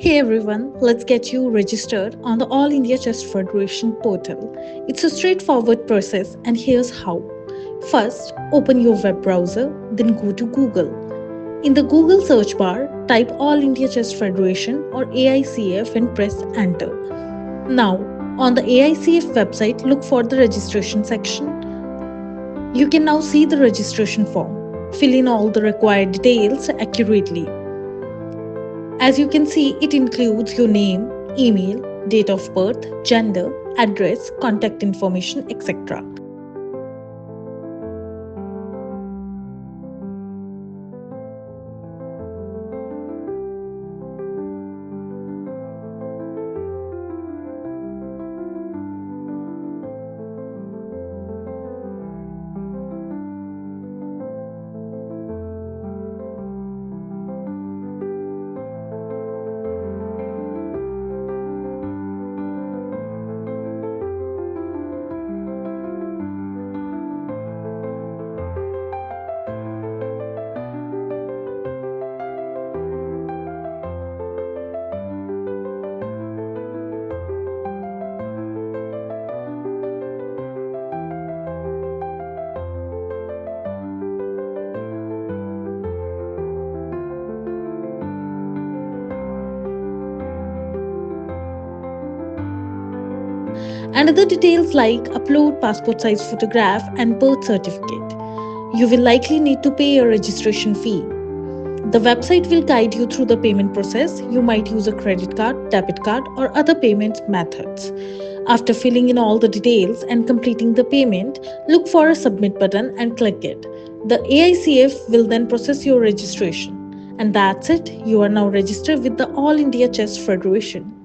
Hey everyone, let's get you registered on the All India Chess Federation portal. It's a straightforward process, and here's how. First, open your web browser, then go to Google. In the Google search bar, type All India Chess Federation or AICF and press enter. Now, on the AICF website, look for the registration section. You can now see the registration form. Fill in all the required details accurately. As you can see, it includes your name, email, date of birth, gender, address, contact information, etc. And other details like upload passport size photograph and birth certificate. You will likely need to pay a registration fee. The website will guide you through the payment process. You might use a credit card, debit card, or other payment methods. After filling in all the details and completing the payment, look for a submit button and click it. The AICF will then process your registration. And that's it, you are now registered with the All India Chess Federation.